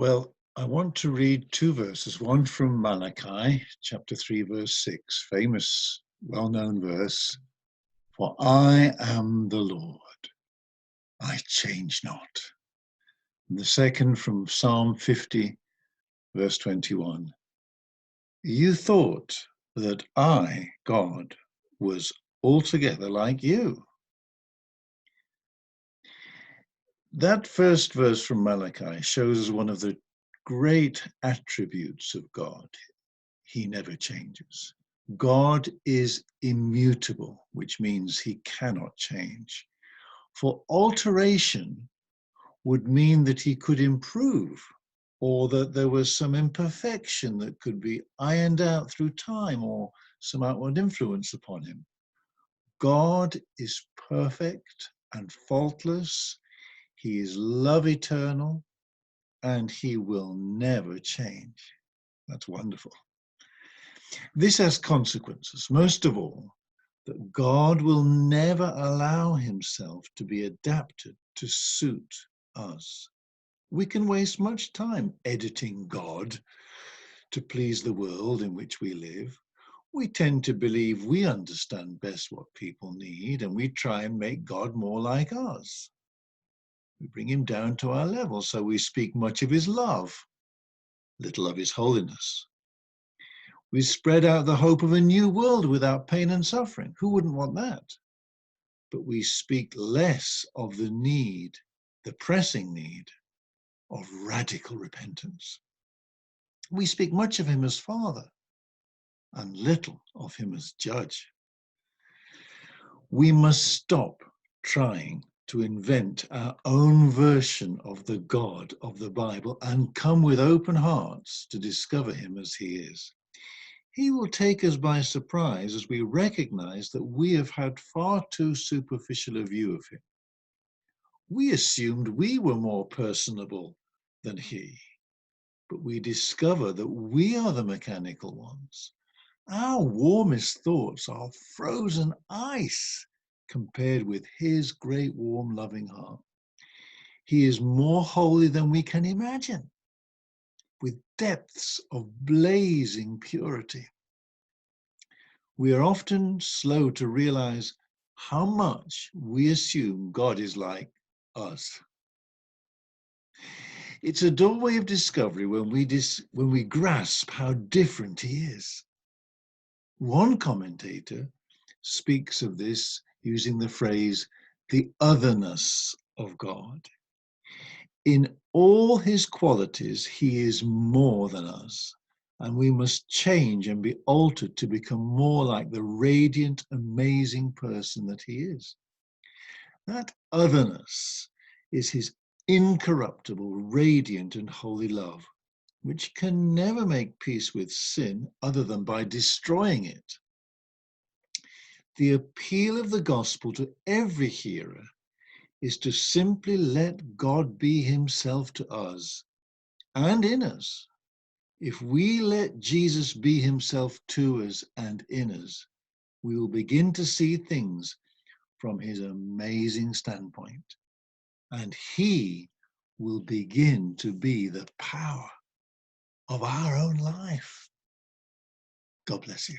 Well, I want to read two verses, one from Malachi, chapter 3, verse 6, famous, well-known verse. For I am the Lord, I change not. And the second from Psalm 50, verse 21. You thought that I, God, was altogether like you. That first verse from Malachi shows us one of the great attributes of God. He never changes. God is immutable, which means he cannot change. For alteration would mean that he could improve, or that there was some imperfection that could be ironed out through time or some outward influence upon him. God is perfect and faultless. He is love eternal, and he will never change. That's wonderful. This has consequences. Most of all, that God will never allow himself to be adapted to suit us. We can waste much time editing God to please the world in which we live. We tend to believe we understand best what people need, and we try and make God more like us. We bring him down to our level, so we speak much of his love, little of his holiness. We spread out the hope of a new world without pain and suffering. Who wouldn't want that? But we speak less of the need, the pressing need of radical repentance. We speak much of him as Father and little of him as Judge. We must stop trying to invent our own version of the God of the Bible and come with open hearts to discover him as he is. He will take us by surprise as we recognize that we have had far too superficial a view of him. We assumed we were more personable than he, but we discover that we are the mechanical ones. Our warmest thoughts are frozen ice compared with his great, warm, loving heart. He is more holy than we can imagine, with depths of blazing purity. We are often slow to realize how much we assume God is like us. It's a doorway of discovery when we grasp how different he is. One commentator speaks of this using the phrase, the otherness of God. In all his qualities, he is more than us, and we must change and be altered to become more like the radiant, amazing person that he is. That otherness is his incorruptible, radiant, and holy love, which can never make peace with sin other than by destroying it. The appeal of the gospel to every hearer is to simply let God be himself to us and in us. If we let Jesus be himself to us and in us, we will begin to see things from his amazing standpoint, and he will begin to be the power of our own life. God bless you.